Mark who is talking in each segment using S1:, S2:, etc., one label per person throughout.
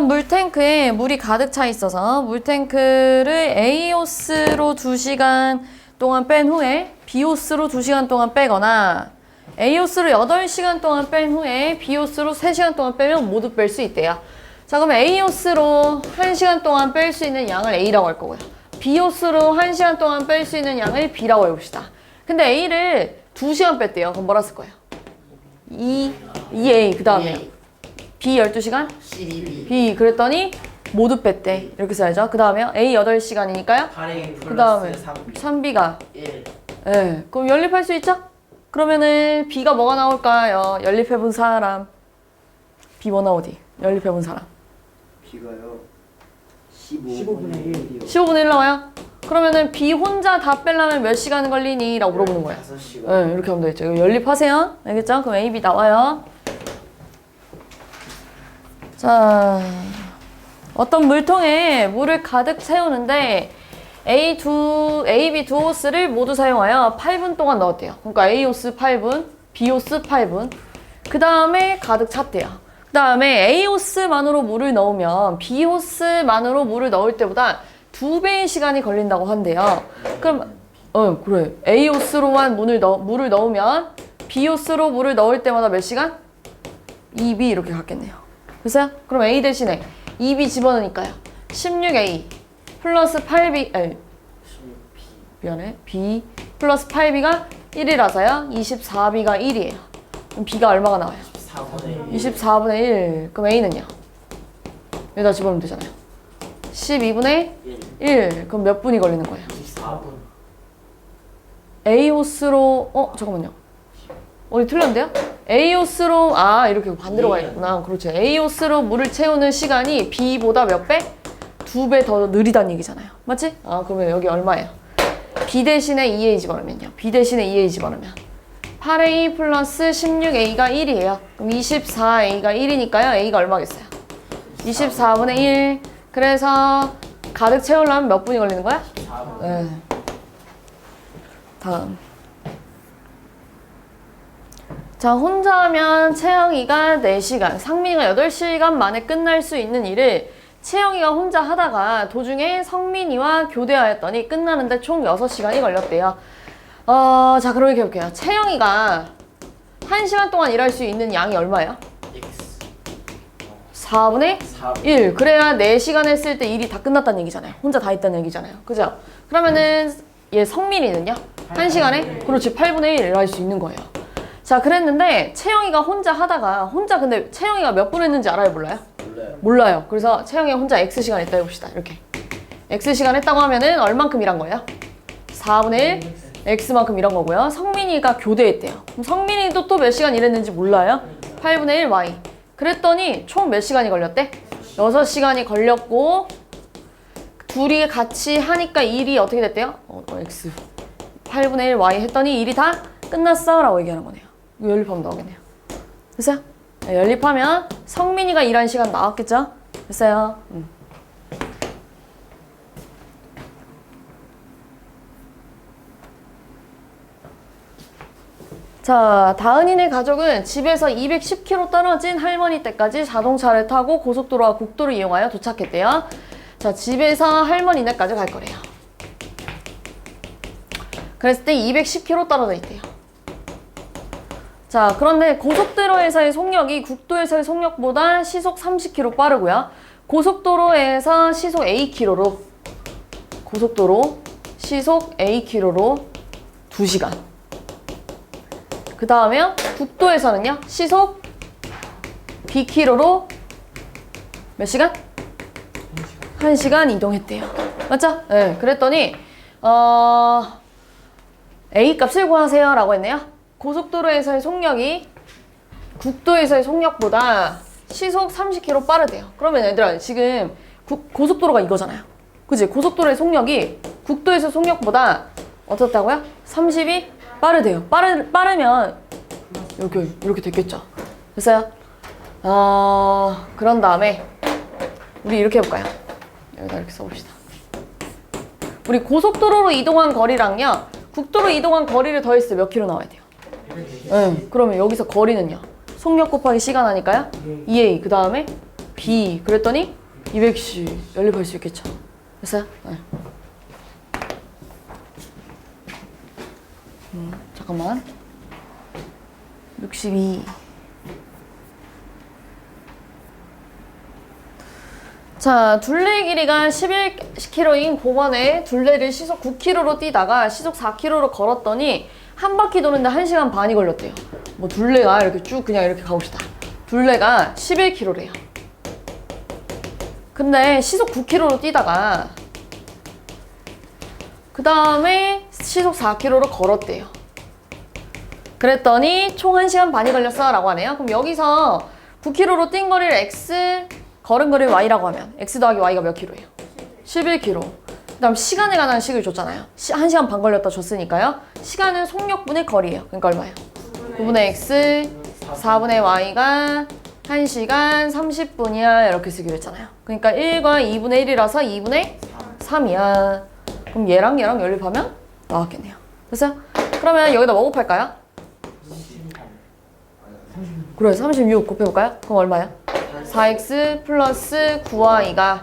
S1: 어떤 물탱크에 물이 가득 차 있어서 물탱크를 A호스로 2시간 동안 뺀 후에 B호스로 2시간 동안 빼거나 A호스로 8시간 동안 뺀 후에 B호스로 3시간 동안 빼면 모두 뺄 수 있대요. 자, 그럼 A호스로 1시간 동안 뺄 수 있는 양을 A라고 할 거고요. B호스로 1시간 동안 뺄 수 있는 양을 B라고 해봅시다. 근데 A를 2시간 뺐대요. 그럼 뭐라 쓸 거예요? 2A 그 다음에 B 12시간?
S2: 12B
S1: B 그랬더니 모두 뺐대. 이렇게 써야죠. 그 다음에요. A 8시간이니까요.
S2: 8A
S1: 그 다음에
S2: 플러스 3B
S1: 3B가
S2: 1
S1: 예. 그럼 연립할 수 있죠? 그러면은 B가 뭐가 나올까요? 연립해본 사람. B 뭐 나오디? 연립해본 사람.
S2: B가요 15분의 1이요
S1: 15분의 1 나와요? 그러면은 B 혼자 다 빼려면 몇 시간 걸리니? 라고 물어보는 거예요.
S2: 5시간
S1: 네, 이렇게 하면 되겠죠. 이거 연립하세요. 알겠죠? 그럼 A, B 나와요. 자, 어떤 물통에 물을 가득 채우는데 A, B 두 호스를 모두 사용하여 8분 동안 넣었대요. 그러니까 A 호스 8분, B 호스 8분. 그 다음에 가득 찼대요. 그 다음에 A 호스만으로 물을 넣으면 B 호스만으로 물을 넣을 때보다 2배의 시간이 걸린다고 한대요. 그럼 그래. A 호스로만 물을 넣으면 B 호스로 물을 넣을 때마다 몇 시간? 2B 이렇게 갔겠네요. 됐어요? 그럼 A 대신에 2B 집어넣으니까요. 16A 플러스 8B,
S2: 16B
S1: 미안해. B 플러스 8B가 1이라서요. 24B가 1이에요. 그럼 B가 얼마가 나와요?
S2: 4분의 1
S1: 24분의 1. 그럼 A는요? 여기다 집어넣으면 되잖아요. 12분의 1. 그럼 몇 분이 걸리는 거예요?
S2: 24분
S1: A 호스로, 잠깐만요. 어디 틀렸는데요? A 호스로, 이렇게 반대로 가야겠구나. 그렇죠. A 호스로 물을 채우는 시간이 B보다 몇 배? 2배 더 느리다는 얘기잖아요. 맞지? 그러면 여기 얼마예요? B 대신에 2A 집어넣으면요. B 대신에 2A 집어넣으면 8A 플러스 16A가 1이에요. 그럼 24A가 1이니까요. A가 얼마겠어요? 24분의 1. 그래서 가득 채우려면 몇 분이 걸리는 거야?
S2: 4분
S1: 네. 다음. 자, 혼자 하면 채영이가 4시간, 상민이가 8시간 만에 끝날 수 있는 일을 채영이가 혼자 하다가 도중에 성민이와 교대하였더니 끝나는데 총 6시간이 걸렸대요. 자, 그럼 이렇게 해볼게요. 채영이가 1시간 동안 일할 수 있는 양이 얼마예요?
S2: X
S1: 4분의
S2: 4분
S1: 1. 그래야 4시간 했을 때 일이 다 끝났다는 얘기잖아요. 혼자 다 했다는 얘기잖아요. 그죠? 그러면은 얘 성민이는요? 1시간에? 그렇지. 8분의 1을 할 수 있는 거예요. 자, 그랬는데 채영이가 혼자 하다가 근데 채영이가 몇 분 했는지 알아요? 몰라요?
S2: 몰라요
S1: 몰라요. 그래서 채영이가 혼자 X시간 했다 해봅시다. 이렇게. X시간 했다고 하면은 얼만큼 일한 거예요? 4분의 1 X만큼 일한 거고요. 성민이가 교대했대요. 그럼 성민이도 또 몇 시간 일했는지 몰라요? 8분의 1 Y. 그랬더니 총 몇 시간이 걸렸대? 6시간이 걸렸고 둘이 같이 하니까 일이 어떻게 됐대요? X 8분의 1 Y 했더니 일이 다 끝났어 라고 얘기하는 거네요. 이거 연립하면 나오겠네요. 됐어요? 네, 연립하면 성민이가 일한 시간 나왔겠죠? 됐어요? 자, 다은이네 가족은 집에서 210km 떨어진 할머니 댁까지 자동차를 타고 고속도로와 국도를 이용하여 도착했대요. 자, 집에서 할머니네까지 갈 거래요. 그랬을 때 210km 떨어져 있대요. 자, 그런데 고속도로에서의 속력이 국도에서의 속력보다 시속 30km 빠르고요. 고속도로에서 시속 Akm로 고속도로 시속 Akm로 2시간. 그 다음에요. 국도에서는요. 시속 Bkm로 몇 시간? 1시간 이동했대요. 맞죠? 네. 그랬더니 A 값을 구하세요 라고 했네요. 고속도로에서의 속력이 국도에서의 속력보다 시속 30km 빠르대요. 그러면 얘들아 지금 고속도로가 이거잖아요. 그치? 고속도로의 속력이 국도에서 속력보다 어떻다고요? 30이 빠르대요. 빠르면 이렇게 됐겠죠. 됐어요? 그런 다음에 우리 이렇게 해볼까요? 여기다 이렇게 써봅시다. 우리 고속도로로 이동한 거리랑요 국도로 이동한 거리를 더했을 때 몇 킬로 나와야 돼요? 네, 그러면 여기서 거리는요 속력 곱하기 시간 하니까요 2A 그 다음에 B. 그랬더니 200C 연립할 수 있겠죠. 됐어요? 네. 잠깐만. 62. 자, 둘레 길이가 11km인 공원에 둘레를 시속 9km로 뛰다가 시속 4km로 걸었더니 한 바퀴 도는데 1시간 반이 걸렸대요. 뭐 둘레가 이렇게 쭉 그냥 이렇게 가봅시다. 둘레가 11km래요. 근데 시속 9km로 뛰다가 그 다음에 시속 4km로 걸었대요. 그랬더니 총 1시간 반이 걸렸어 라고 하네요. 그럼 여기서 9km로 뛴 거리를 x, 걸은 거리를 y라고 하면 x 더하기 y가 몇 킬로예요? 11km. 그 다음 시간에 관한 식을 줬잖아요. 1시간 반 걸렸다 줬으니까요. 시간은 속력분의 거리예요. 그러니까 얼마예요? 9분의 x, 4분의 y가 1시간 30분이야 이렇게 쓰기로 했잖아요. 그러니까 1과 2분의 1이라서 2분의 3이야. 그럼 얘랑 얘랑 연립하면 나왔겠네요. 됐어요? 그러면 여기다 뭐 곱할까요? 그래 36 곱해볼까요? 그럼 얼마야? 4x 플러스 9y가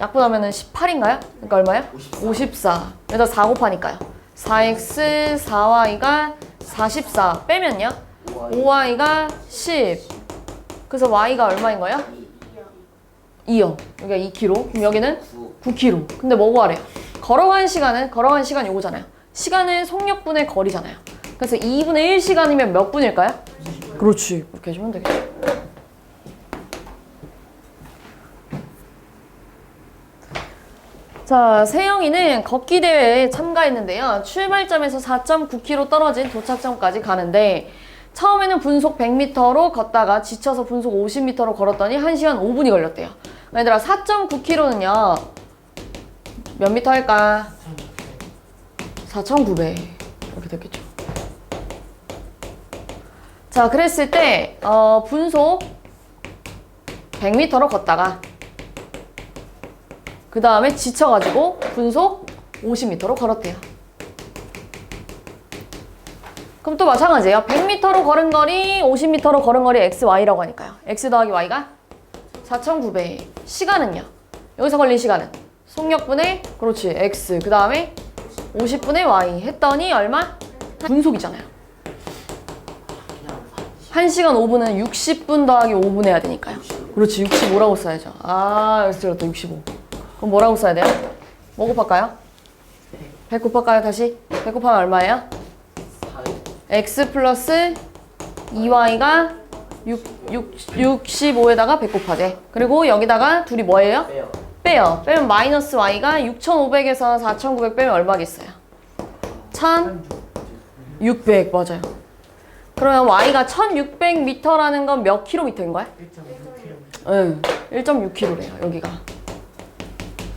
S1: 약분하면 18인가요? 그러니까 얼마야? 54. 여기다 4 곱하니까요. 4x 4y가 44 빼면요? 5y가 10. 그래서 y가 얼마인 거예요? 2요. 여기가 2km. 그럼 여기는 9km. 근데 뭐 구하래요? 걸어간 시간이 요거잖아요. 시간은 속력분의 거리잖아요. 그래서 2분의 1시간이면 몇 분일까요? 그렇지. 그렇게 해주면 되겠죠. 자, 세영이는 걷기 대회에 참가했는데요. 출발점에서 4.9km 떨어진 도착점까지 가는데 처음에는 분속 100m로 걷다가 지쳐서 분속 50m로 걸었더니 1시간 5분이 걸렸대요. 얘들아 4.9km는요. 몇 미터 할까? 4,900 이렇게 됐겠죠. 자, 그랬을 때 분속 100m로 걷다가 그 다음에 지쳐가지고 분속 50m로 걸었대요. 그럼 또 마찬가지예요. 100m로 걸은 거리, 50m로 걸은 거리 x, y라고 하니까요. x 더하기 y가 4,900. 시간은요? 여기서 걸린 시간은? 속력분의, 그렇지, x. 그 다음에 50분의 y. 했더니 얼마? 분속이잖아요. 1시간 5분은 60분 더하기 5분 해야 되니까요. 그렇지, 65라고 써야죠. 아, 여기서 들었다, 65. 그럼 뭐라고 써야 돼요? 뭐 곱할까요? 100 곱할까요, 다시? 100 곱하면 얼마예요? x 플러스 2y가 65에다가 100 곱하재. 그리고 여기다가 둘이 뭐예요? 빼요. 빼면 마이너스 y가 6,500에서 4,900 빼면 얼마겠어요? 1,600 맞아요. 그러면 y가 1,600m라는 건 몇 킬로미터인 거야? 1.6km. 1.6km래요, 여기가.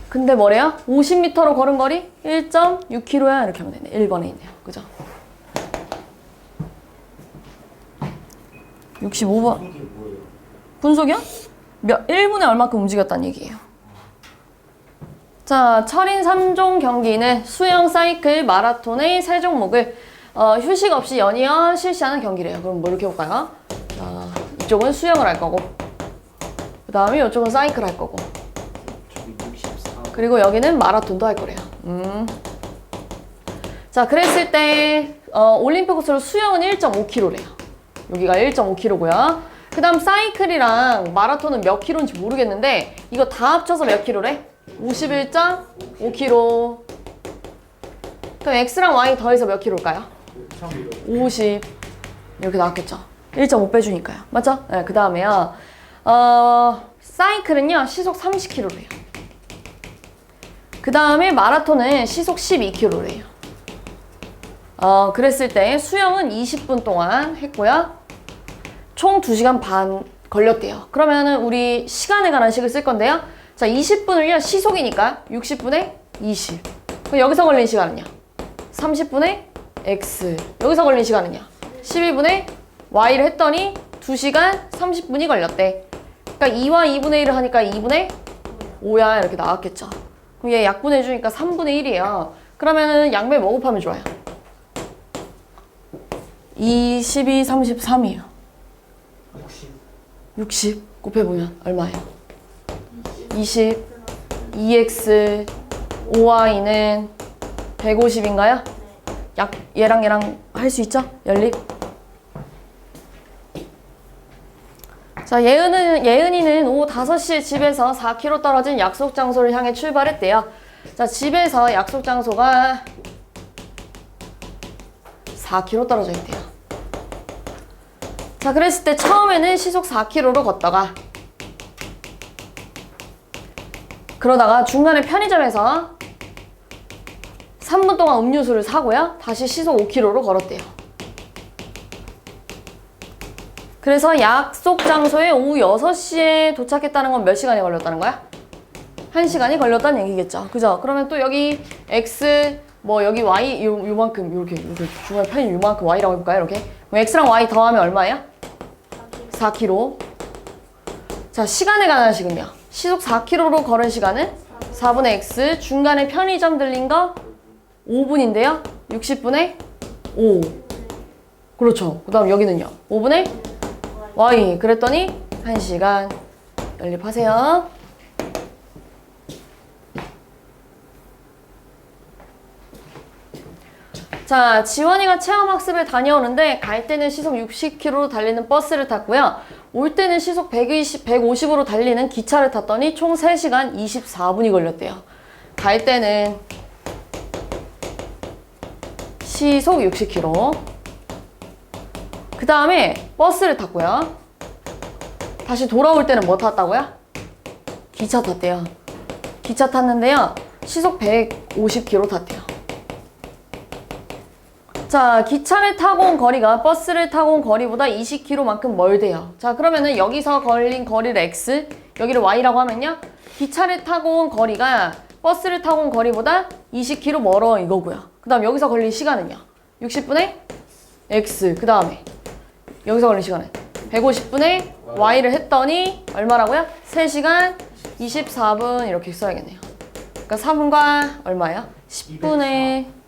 S1: 근데 뭐래요? 50m로 걸은 거리? 1.6km야. 이렇게 하면 되네. 1번에 있네요. 그죠? 65번. 분속이요? 1분에 얼마큼 움직였다는 얘기예요. 자, 철인 3종 경기는 수영, 사이클, 마라톤의 세 종목을 휴식 없이 연이어 실시하는 경기래요. 그럼 뭐 이렇게 해볼까요? 자, 이쪽은 수영을 할 거고 그 다음에 이쪽은 사이클 할 거고 그리고 여기는 마라톤도 할 거래요. 자, 그랬을 때 올림픽 코스로 수영은 1.5km래요. 여기가 1.5km고요. 그 다음 사이클이랑 마라톤은 몇 킬로인지 모르겠는데 이거 다 합쳐서 몇 킬로래? 51.5km. 그럼 x랑 y 더해서 몇 킬로일까요? 50. 이렇게 나왔겠죠. 1.5 빼주니까요. 맞죠? 네, 그 다음에요. 사이클은요 시속 30km래요. 그 다음에 마라톤은 시속 12km래요. 그랬을 때 수영은 20분 동안 했고요. 총 2시간 반 걸렸대요. 그러면은 우리 시간에 관한 식을 쓸 건데요. 자, 20분을요 시속이니까 60분의 20. 그럼 여기서 걸린 시간은요? 30분의 x. 여기서 걸린 시간은요? 12분의 y를 했더니 2시간 30분이 걸렸대. 그러니까 2와 2분의 1을 하니까 2분의 5야 이렇게 나왔겠죠. 그럼 얘 약분해주니까 3분의 1이에요. 그러면은 양배 뭐 곱하면 좋아요? 2, 12, 33이에요.
S2: 60.
S1: 60 곱해보면 얼마예요? 20 2x 5y는 150인가요? 얘랑 할 수 있죠? 연립. 자, 예은이는 오후 5시에 집에서 4km 떨어진 약속 장소를 향해 출발했대요. 자, 집에서 약속 장소가 4km 떨어져 있대요. 자, 그랬을 때 처음에는 시속 4km로 걷다가 그러다가 중간에 편의점에서 3분 동안 음료수를 사고요. 다시 시속 5km로 걸었대요. 그래서 약속 장소에 오후 6시에 도착했다는 건 몇 시간이 걸렸다는 거야? 1시간이 걸렸다는 얘기겠죠. 그죠? 그러면 또 여기 X, 뭐 여기 Y 요만큼 요렇게 중간에 편이 요만큼 Y라고 해볼까요? 이렇게. 그럼 X랑 Y 더하면 얼마예요? 4km. 자, 시간에 관한 식은요. 시속 4km로 걸은 시간은 4분의 X, 중간에 편의점 들린 거 5분인데요. 60분의 5. 그렇죠. 그 다음 여기는요. 5분의 Y. 그랬더니 1시간. 연립하세요. 자, 지원이가 체험학습을 다녀오는데 갈 때는 시속 60km로 달리는 버스를 탔고요. 올 때는 시속 150으로 달리는 기차를 탔더니 총 3시간 24분이 걸렸대요. 갈 때는 시속 60km. 그 다음에 버스를 탔고요. 다시 돌아올 때는 뭐 탔다고요? 기차 탔대요. 기차 탔는데요. 시속 150km 탔대요. 자, 기차를 타고 온 거리가 버스를 타고 온 거리보다 20km만큼 멀대요. 자, 그러면은 여기서 걸린 거리를 x, 여기를 y라고 하면요. 기차를 타고 온 거리가 버스를 타고 온 거리보다 20km 멀어 이거고요. 그 다음 여기서 걸린 시간은요. 60분의 x, 그 다음에 여기서 걸린 시간은 150분의 y를 했더니 얼마라고요? 3시간 24분 이렇게 써야겠네요. 그러니까 3과 얼마예요? 10분의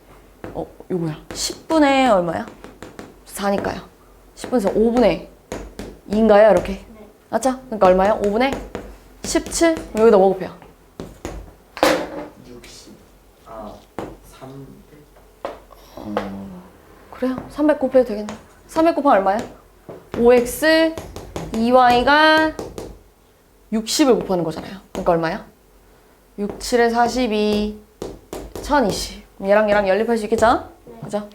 S1: 요거야. 10분의 얼마야? 4니까요. 10분에서 5분의 2인가요? 이렇게. 맞죠? 그러니까 얼마요? 5분의 17? 여기다 뭐 곱해요?
S2: 60. 300.
S1: 그래요. 300 곱해도 되겠네. 300 곱하면 얼마야? 5x 2y가 60을 곱하는 거잖아요. 그러니까 얼마야? 6, 7에 42, 1020. 얘랑 연립할 수 있겠죠? 그죠?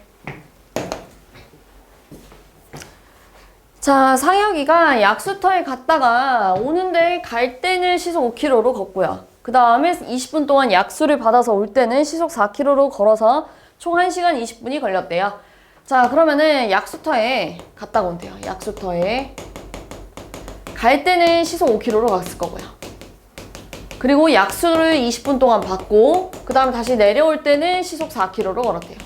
S1: 자, 상혁이가 약수터에 갔다가 오는데 갈 때는 시속 5km로 걷고요. 그 다음에 20분 동안 약수를 받아서 올 때는 시속 4km로 걸어서 총 1시간 20분이 걸렸대요. 자, 그러면은 약수터에 갔다가 온대요. 약수터에 갈 때는 시속 5km로 갔을 거고요. 그리고 약수를 20분 동안 받고 그 다음에 다시 내려올 때는 시속 4km로 걸었대요.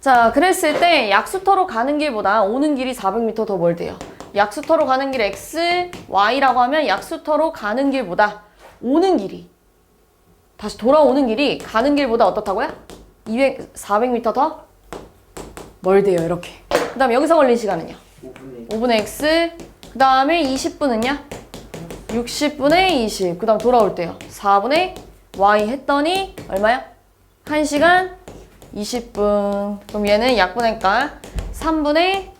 S1: 자, 그랬을 때 약수터로 가는 길보다 오는 길이 400m 더 멀대요. 약수터로 가는 길 x, y라고 하면 약수터로 가는 길보다 오는 길이, 다시 돌아오는 길이 가는 길보다 어떻다고요? 400m 더 멀대요. 이렇게. 그 다음에 여기서 걸린 시간은요? 5분의 x, 그 다음에 20분은요? 60분의 20. 그 다음 돌아올 때요. 4분의 y 했더니 얼마야? 1시간 20분. 그럼 얘는 약분할까? 3분의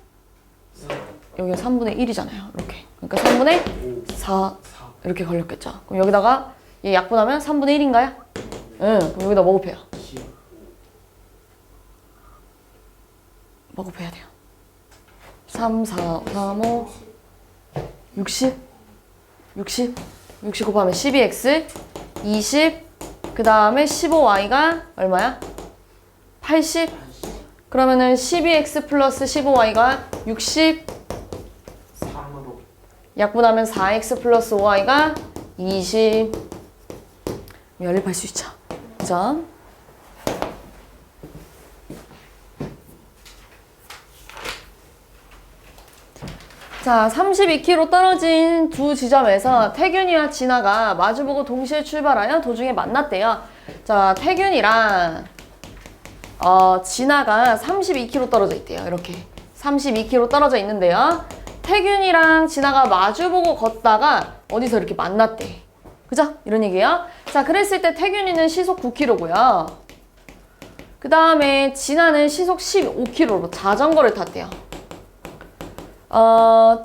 S1: 여기가 3분의 1이잖아요. 이렇게. 그러니까 3분의 4 이렇게 걸렸겠죠. 그럼 여기다가 얘 약분하면 3분의 1인가요? 응. 그럼 여기다 뭐 곱해요? 뭐 곱해야 돼요? 3, 4, 3, 5, 60 곱하면 12x 20 그 다음에 15y가 얼마야? 80 그러면은 12x 플러스 15y가 60
S2: 3으로
S1: 약분하면 4x 플러스 5y가 20 연립할 수 있죠. 그죠? 자, 32km 떨어진 두 지점에서 태균이와 진아가 마주보고 동시에 출발하여 도중에 만났대요. 자, 태균이랑 진아가 32km 떨어져 있대요. 이렇게 32km 떨어져 있는데요. 태균이랑 진아가 마주보고 걷다가 어디서 이렇게 만났대. 그죠? 이런 얘기예요. 자, 그랬을 때 태균이는 시속 9km고요. 그 다음에 진아는 시속 15km로 자전거를 탔대요.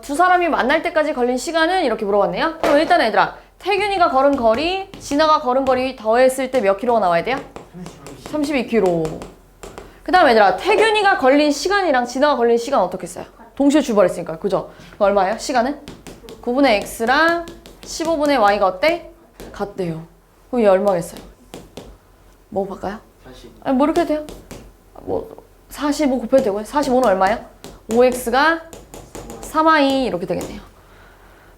S1: 두 사람이 만날 때까지 걸린 시간은 이렇게 물어봤네요. 그럼 일단 얘들아, 태균이가 걸은 거리, 진아가 걸은 거리 더했을 때 몇 킬로가 나와야 돼요? 32km. 그 다음 얘들아, 태균이가 걸린 시간이랑 진아가 걸린 시간 어떻게 써요? 동시에 출발했으니까, 그죠? 그럼 얼마예요? 시간은? 9분의 x랑 15분의 y가 어때? 같대요. 그럼 얘 얼마겠어요? 뭐 바꿔요?
S2: 40.
S1: 아니, 뭐 이렇게 해도 돼요? 뭐 45 곱해도 되고요. 45는 얼마예요? 5x가 3y 이렇게 되겠네요.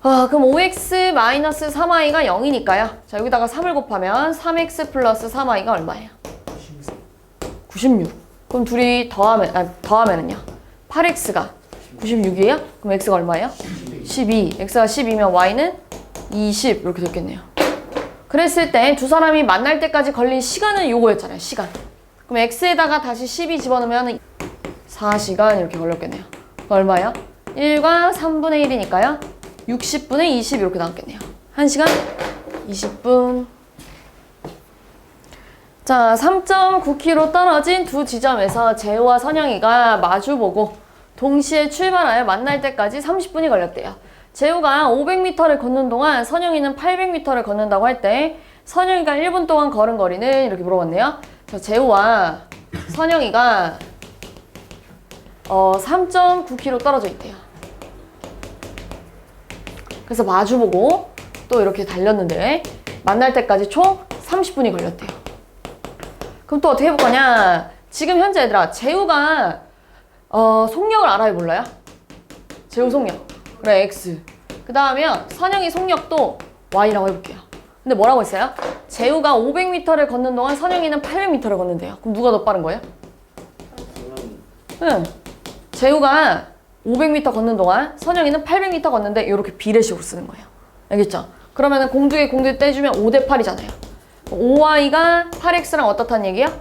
S1: 그럼 5x-3y가 0이니까요. 자, 여기다가 3을 곱하면 3x 플러스 3y가 얼마예요? 96. 그럼 둘이 더하면은요. 8x가 96이에요? 그럼 x가 얼마예요? 12. x가 12면 y는 20 이렇게 됐겠네요. 그랬을 때 두 사람이 만날 때까지 걸린 시간은 요거였잖아요. 시간. 그럼 x에다가 다시 12 집어넣으면 4시간 이렇게 걸렸겠네요. 그럼 얼마예요? 1과 3분의 1이니까요. 60분의 20 이렇게 나왔겠네요. 1시간 20분. 자, 3.9km 떨어진 두 지점에서 재우와 선영이가 마주보고 동시에 출발하여 만날 때까지 30분이 걸렸대요. 재우가 500m를 걷는 동안 선영이는 800m를 걷는다고 할 때 선영이가 1분 동안 걸은 거리는 이렇게 물어봤네요. 자, 재우와 선영이가 3.9km 떨어져 있대요. 그래서 마주보고 또 이렇게 달렸는데 만날 때까지 총 30분이 걸렸대요. 그럼 또 어떻게 해볼 거냐? 지금 현재 얘들아, 재우가 속력을 알아요, 몰라요? 재우 속력. 그래, x. 그 다음에 선영이 속력도 y라고 해볼게요. 근데 뭐라고 했어요? 재우가 500m를 걷는 동안 선영이는 800m를 걷는데요. 그럼 누가 더 빠른 거예요? 응. 재우가 500m 걷는 동안 선영이는 800m 걷는데 이렇게 비례식으로 쓰는 거예요. 알겠죠? 그러면은 공두개 떼주면 5대 8이잖아요. 5y가 8x랑 어떻다는 얘기야?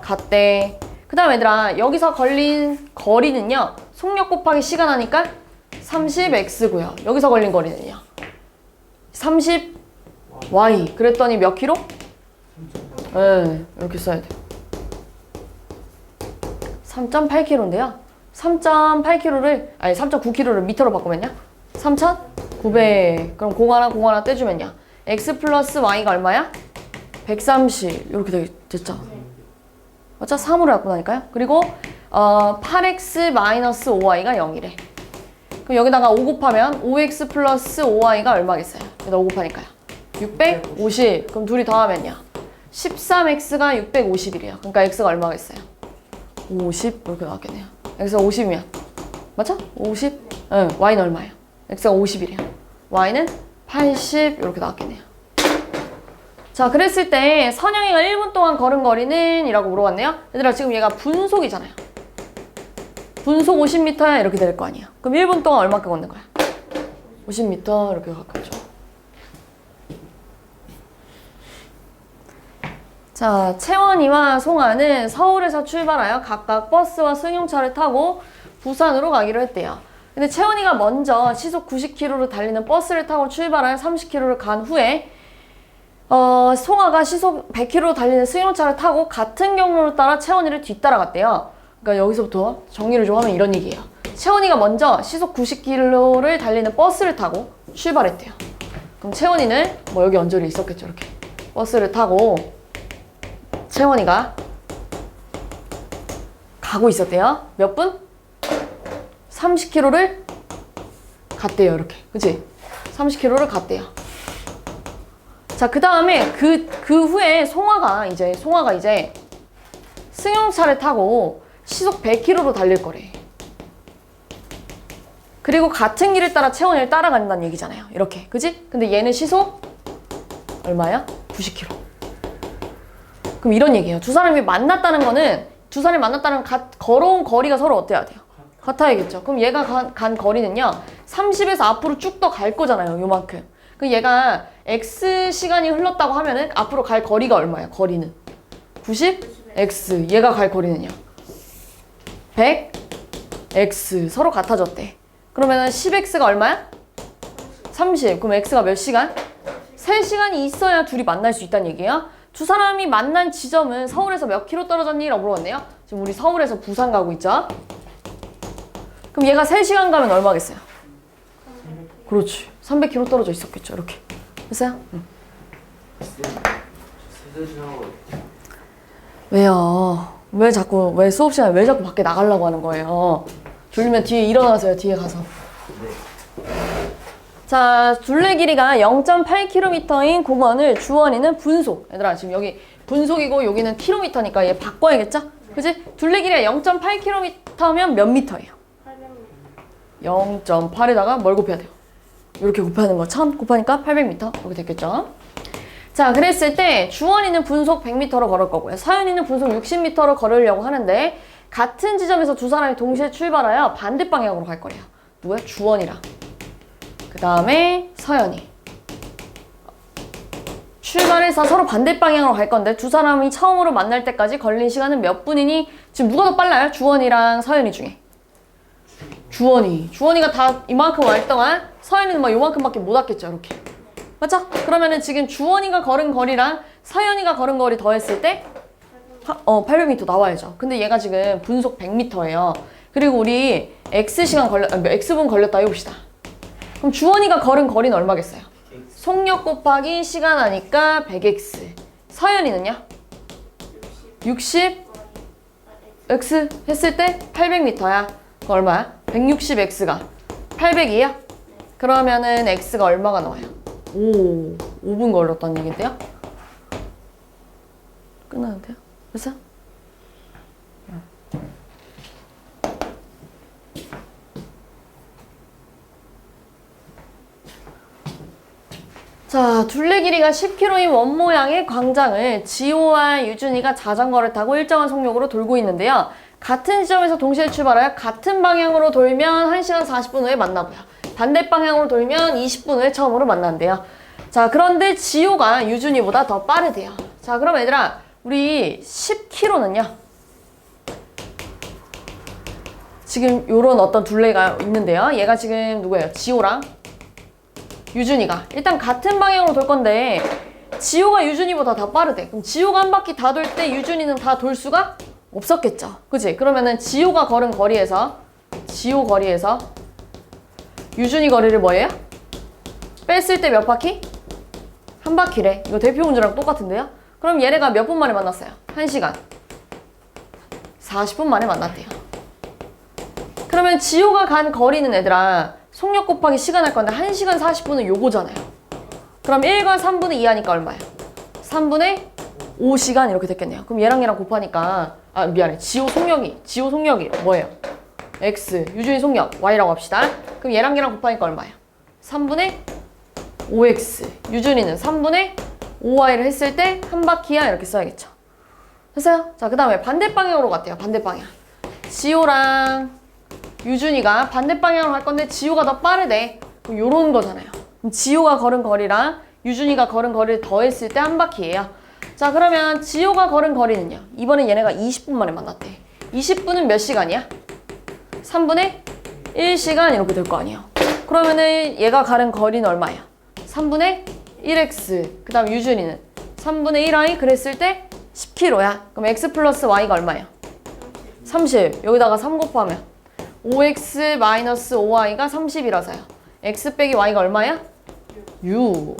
S1: 같대. 그 다음 얘들아, 여기서 걸린 거리는요, 속력 곱하기 시간 하니까 30x고요. 여기서 걸린 거리는요, 30y. 그랬더니 몇 킬로? 네, 이렇게 써야 돼요. 3.8km인데요. 3.9km를 미터로 바꾸면요? 3,900. 그럼 공 하나 떼주면요. x 플러스 y가 얼마야? 130. 이렇게 됐죠? 맞죠? 3으로 바꾸다니까요. 그리고 8x 마이너스 5y가 0이래. 그럼 여기다가 5 곱하면 5x 플러스 5y가 얼마겠어요? 여기다 5 곱하니까요. 650. 그럼 둘이 더하면요. 13x가 650이래요. 그러니까 x가 얼마겠어요? 50 이렇게 나왔겠네요. x가 50이면 맞죠? 50? 응. y는 얼마예요? x가 50이래요. y는 80 이렇게 나왔겠네요. 자, 그랬을 때 선영이가 1분 동안 걸은 거리는 이라고 물어봤네요. 얘들아, 지금 얘가 분속이잖아요. 분속 50m야 이렇게 될 거 아니에요. 그럼 1분 동안 얼마큼 걷는 거야? 50m 이렇게 가깝죠. 자, 채원이와 송아는 서울에서 출발하여 각각 버스와 승용차를 타고 부산으로 가기로 했대요. 근데 채원이가 먼저 시속 90km로 달리는 버스를 타고 출발하여 30km를 간 후에 송아가 시속 100km로 달리는 승용차를 타고 같은 경로를 따라 채원이를 뒤따라갔대요. 그러니까 여기서부터 정리를 좀 하면 이런 얘기예요. 채원이가 먼저 시속 90km를 달리는 버스를 타고 출발했대요. 그럼 채원이는 뭐 여기 언저리 있었겠죠, 이렇게. 버스를 타고 채원이가 가고 있었대요. 몇 분? 30km를 갔대요, 이렇게. 그치? 30km를 갔대요. 자, 그 다음에 그 후에 송아가 이제 승용차를 타고 시속 100km로 달릴 거래. 그리고 같은 길을 따라 채원이를 따라간다는 얘기잖아요. 이렇게. 그지? 근데 얘는 시속 얼마야? 90km. 그럼 이런 얘기예요. 두 사람이 만났다는 거는 걸어온 거리가 서로 어때야 돼요? 같아야겠죠. 그럼 얘가 간 거리는요, 30에서 앞으로 쭉 더 갈 거잖아요. 요만큼. 그 얘가 x 시간이 흘렀다고 하면은 앞으로 갈 거리가 얼마야? 거리는 90x. 얘가 갈 거리는요 100x. 서로 같아졌대. 그러면 10x가 얼마야? 30. 그럼 x가 몇 시간? 3시간이 있어야 둘이 만날 수 있다는 얘기예요. 두 사람이 만난 지점은 서울에서 몇 킬로 떨어졌니? 라고 물어봤네요. 지금 우리 서울에서 부산 가고 있죠? 그럼 얘가 3시간 가면 얼마겠어요? 그렇지. 300km 떨어져 있었겠죠. 이렇게. 됐어요? 응.
S2: 세대지하고
S1: 왜요? 왜 수업 시간에 왜 자꾸 밖에 나가려고 하는 거예요? 졸리면 뒤에 일어나세요. 뒤에 가서. 자, 둘레 길이가 0.8km인 공원을 주원이는 분속. 얘들아, 지금 여기 분속이고 여기는 킬로미터니까 얘 바꿔야겠죠? 그치? 둘레 길이가 0.8km면 몇 미터예요? 0.8에다가 뭘 곱해야 돼요? 이렇게 곱하는 거 1000 곱하니까 800m 이렇게 됐겠죠? 자, 그랬을 때 주원이는 분속 100m로 걸을 거고요. 서연이는 분속 60m로 걸으려고 하는데 같은 지점에서 두 사람이 동시에 출발하여 반대 방향으로 갈 거예요. 누구야? 주원이랑. 그 다음에 서연이. 출발해서 서로 반대 방향으로 갈 건데 두 사람이 처음으로 만날 때까지 걸린 시간은 몇 분이니? 지금 누가 더 빨라요? 주원이랑 서연이 중에. 주원이가 다 이만큼 갈 동안 서연이는 막 요만큼밖에 못 왔겠죠. 이렇게. 맞죠? 그러면은 지금 주원이가 걸은 거리랑 서연이가 걸은 거리 더했을 때 800m 나와야죠. 근데 얘가 지금 분속 100m예요. 그리고 우리 X분 걸렸다 해봅시다. 그럼 주원이가 걸은 거리는 얼마겠어요? 속력 곱하기 시간 하니까 100x. 서연이는요? 60x 했을 때 800m야. 그 얼마야? 160x가 800이에요? 그러면은 x가 얼마가 나와요? 5분 걸렸다는 얘긴데요? 끝나는데요? 됐어? 자, 둘레 길이가 10km인 원 모양의 광장을 지호와 유준이가 자전거를 타고 일정한 속력으로 돌고 있는데요. 같은 지점에서 동시에 출발하여 같은 방향으로 돌면 1시간 40분 후에 만나고요. 반대 방향으로 돌면 20분 후에 처음으로 만난대요. 자, 그런데 지호가 유준이보다 더 빠르대요. 자, 그럼 얘들아, 우리 10km는요. 지금 요런 어떤 둘레가 있는데요. 얘가 지금 누구예요? 지호랑 유준이가. 일단 같은 방향으로 돌 건데 지호가 유준이보다 더 빠르대. 그럼 지호가 한 바퀴 다 돌 때 유준이는 다 돌 수가 없었겠죠. 그치? 그러면은 지호가 걸은 거리에서 유준이 거리를 뭐예요? 뺐을 때 몇 바퀴? 한 바퀴래. 이거 대표 문제랑 똑같은데요? 그럼 얘네가 몇 분 만에 만났어요? 1시간 40분 만에 만났대요. 그러면 지호가 간 거리는 얘들아 속력 곱하기 시간 할 건데 1시간 40분은 요거잖아요. 그럼 1과 3분의 2 하니까 얼마예요? 3분의 5시간 이렇게 됐겠네요. 그럼 얘랑 곱하니까 미안해. 지호 속력이 뭐예요? X, 유준이 속력 Y라고 합시다. 그럼 얘랑 곱하니까 얼마예요? 3분의 5X, 유준이는 3분의 5Y를 했을 때 한 바퀴야 이렇게 써야겠죠. 됐어요? 자, 그 다음에 반대 방향으로 갔대요. 반대 방향. 지호랑 유준이가 반대 방향으로 갈 건데 지호가 더 빠르대. 그럼 요런 거잖아요. 그럼 지호가 걸은 거리랑 유준이가 걸은 거리를 더했을 때 한 바퀴예요. 자, 그러면 지호가 걸은 거리는요. 이번엔 얘네가 20분 만에 만났대. 20분은 몇 시간이야? 3분의 1시간 이렇게 될 거 아니에요. 그러면은 얘가 가른 거리는 얼마예요? 3분의 1x. 그 다음 유준이는 3분의 1y 그랬을 때 10km야. 그럼 x 플러스 y가 얼마예요? 30. 여기다가 3 곱하면 5x 마이너스 5y가 30이라서요. x 빼기 y가 얼마야? 6.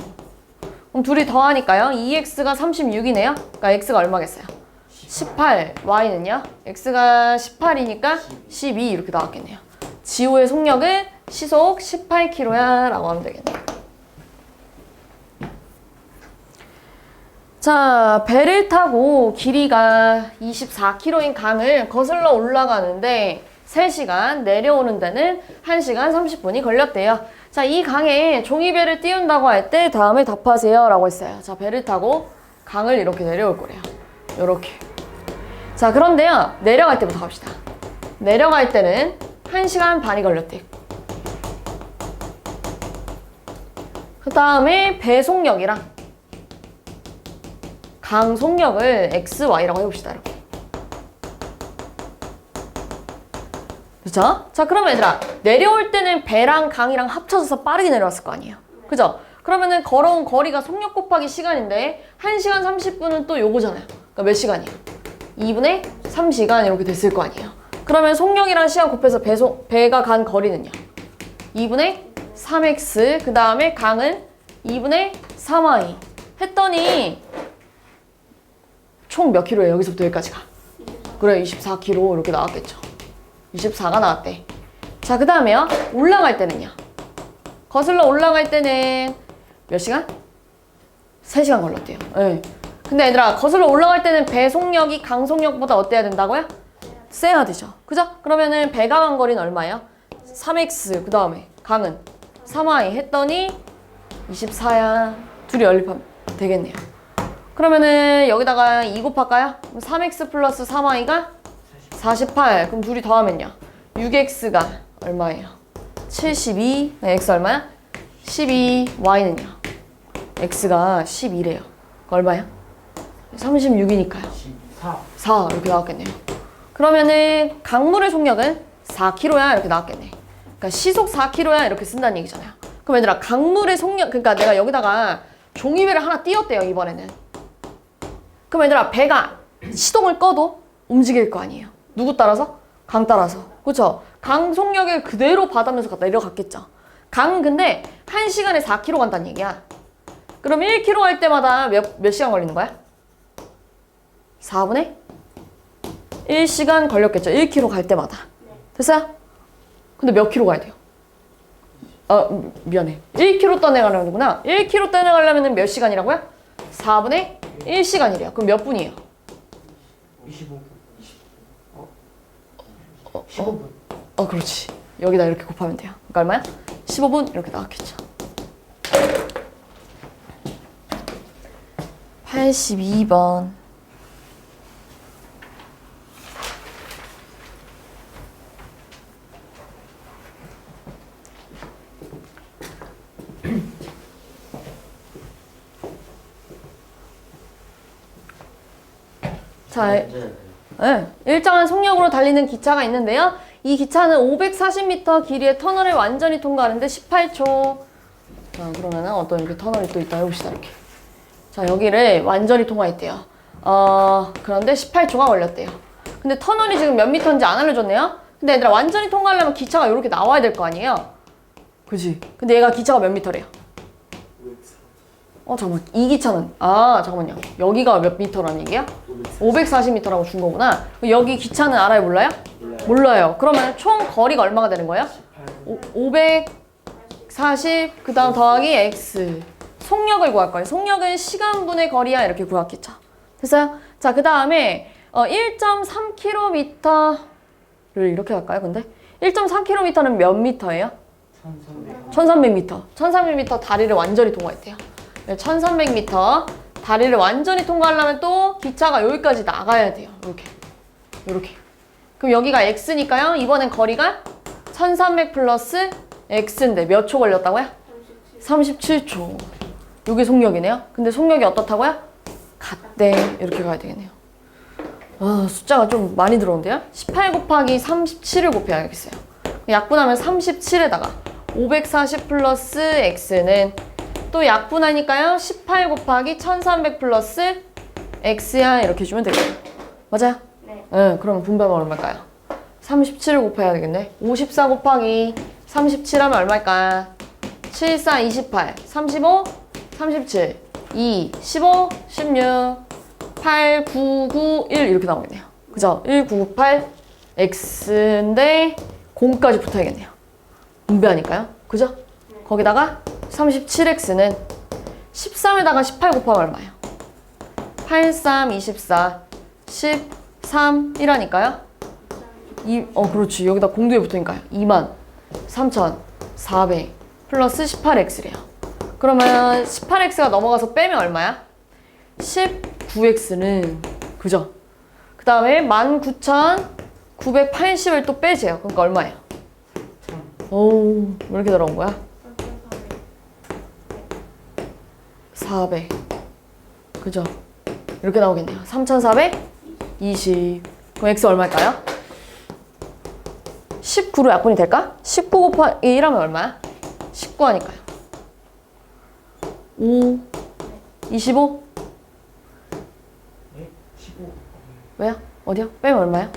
S1: 그럼 둘이 더하니까요. 2x가 36이네요. 그러니까 x가 얼마겠어요? 18. y는요? x가 18이니까 12 이렇게 나왔겠네요. 지호의 속력은 시속 18km야 라고 하면 되겠네요. 자, 배를 타고 길이가 24km인 강을 거슬러 올라가는데 3시간, 내려오는 데는 1시간 30분이 걸렸대요. 자, 이 강에 종이배를 띄운다고 할 때 다음에 답하세요 라고 했어요. 자, 배를 타고 강을 이렇게 내려올 거래요. 요렇게. 자, 그런데요. 내려갈 때부터 갑시다. 내려갈 때는 1시간 반이 걸렸대. 그 다음에 배 속력이랑 강 속력을 x, y라고 해봅시다. 이렇게. 그죠? 자, 그러면 얘들아, 내려올 때는 배랑 강이랑 합쳐져서 빠르게 내려왔을 거 아니에요. 그죠? 그러면은 걸어온 거리가 속력 곱하기 시간인데 1시간 30분은 또 요거잖아요. 그러니까 몇 시간이에요? 2분의 3시간 이렇게 됐을 거 아니에요. 그러면 속력이랑 시간 곱해서 배가 간 거리는요? 2분의 3x, 그 다음에 강은 2분의 3y 했더니 총 몇 킬로예요? 여기서부터 여기까지가. 그래, 24km 이렇게 나왔겠죠. 24가 나왔대. 자, 그 다음에요. 올라갈 때는요. 거슬러 올라갈 때는 몇 시간? 3시간 걸렸대요. 네. 근데 얘들아, 거슬러 올라갈 때는 배 속력이 강 속력보다 어때야 된다고요? 세야 되죠. 그죠? 그러면은 배가 간 거리는 얼마예요? 3x, 그 다음에 강은 3y 했더니 24야. 둘이 연립하면 되겠네요. 그러면은 여기다가 2 곱할까요? 3x 플러스 3y가 48. 그럼 둘이 더하면요. 6x가 얼마예요? 72. x 얼마야? 12. y는요? x가 12래요. 얼마야? 36이니까요.
S2: 4.
S1: 4 이렇게 나왔겠네요. 그러면은 강물의 속력은 4km야 이렇게 나왔겠네. 그러니까 시속 4km야 이렇게 쓴다는 얘기잖아요. 그럼 얘들아, 강물의 속력, 그러니까 내가 여기다가 종이배를 하나 띄웠대요, 이번에는. 그럼 얘들아, 배가 시동을 꺼도 움직일 거 아니에요. 누구 따라서? 강 따라서. 그렇죠? 강 속력을 그대로 받으면서 내려갔겠죠. 강 근데 1시간에 4km 간다는 얘기야. 그럼 1km 갈 때마다 몇 시간 걸리는 거야? 4분의 1시간 걸렸겠죠. 1km 갈 때마다. 됐어요? 근데 몇 킬로 가야 돼요? 미안해. 1km 떠내가려는구나. 1km 떠내가려면 몇 시간이라고요? 4분의 1시간이래요. 그럼 몇 분이에요?
S2: 25분. 15분.
S1: 그렇지. 여기다 이렇게 곱하면 돼요. 그러니까 얼마야? 15분 이렇게 나왔겠죠. 82번. 자, 네, 일정한 속력으로 달리는 기차가 있는데요. 이 기차는 540m 길이의 터널을 완전히 통과하는데 18초. 자, 그러면은 어떤 이렇게 터널이 또 있다 해봅시다, 이렇게. 자, 여기를 완전히 통과했대요. 그런데 18초가 걸렸대요. 근데 터널이 지금 몇 미터인지 안 알려줬네요. 근데 얘들아, 완전히 통과하려면 기차가 이렇게 나와야 될 거 아니에요? 그지? 근데 얘가 기차가 몇 미터래요? 잠깐만. 이 기차는, 잠깐만요. 여기가 몇 미터라는 얘기야? 540m라고 준 거구나. 여기 기차는 알아요, 몰라요? 몰라요. 그러면 총 거리가 얼마가 되는 거예요? 540, 그 다음 더하기 x. 속력을 구할 거예요. 속력은 시간분의 거리야. 이렇게 구했겠죠. 됐어요? 자, 그 다음에 1.3km를 이렇게 할까요, 근데? 1.3km는 몇 미터예요? 1300m. 1300m 다리를 완전히 통과했대요. 1300m 다리를 완전히 통과하려면 또 기차가 여기까지 나가야 돼요. 이렇게. 그럼 여기가 x니까요. 이번엔 거리가 1300 플러스 x인데 몇 초 걸렸다고요? 37초. 이게 속력이네요. 근데 속력이 어떻다고요? 같대. 이렇게 가야 되겠네요. 숫자가 좀 많이 들어온대요. 18 곱하기 37을 곱해야겠어요. 약분하면 37에다가 540 플러스 x는 또 약분하니까요. 18 곱하기 1300 플러스 x야 이렇게 주면 되겠네요. 맞아요? 네. 그럼 분배하면 얼마일까요? 37을 곱해야 되겠네. 54 곱하기 37 하면 얼마일까? 7, 4, 28, 35, 37, 2, 15, 16, 8, 9, 9, 1 이렇게 나오겠네요. 그죠? 1, 9, 9, 8 x인데 0까지 붙어야겠네요. 분배하니까요. 그죠? 거기다가 37x는 13에다가 18 곱하면 얼마예요? 8, 3, 24, 13, 1하니까요. 그렇지. 여기다 공두에 붙으니까요. 23,400 플러스 18x래요. 그러면 18x가 넘어가서 빼면 얼마야? 19x는 그죠? 그 다음에 19,980을 또 빼세요. 그러니까 얼마예요? 왜 이렇게 들어온 거야? 400. 그죠? 이렇게 나오겠네요. 3,420. 그럼 x 얼마일까요? 19로 약분이 될까? 19 곱하기 1하면 얼마야? 19 하니까요. 5, 25?
S2: 네? 15.
S1: 왜요? 어디요? 빼면 얼마야?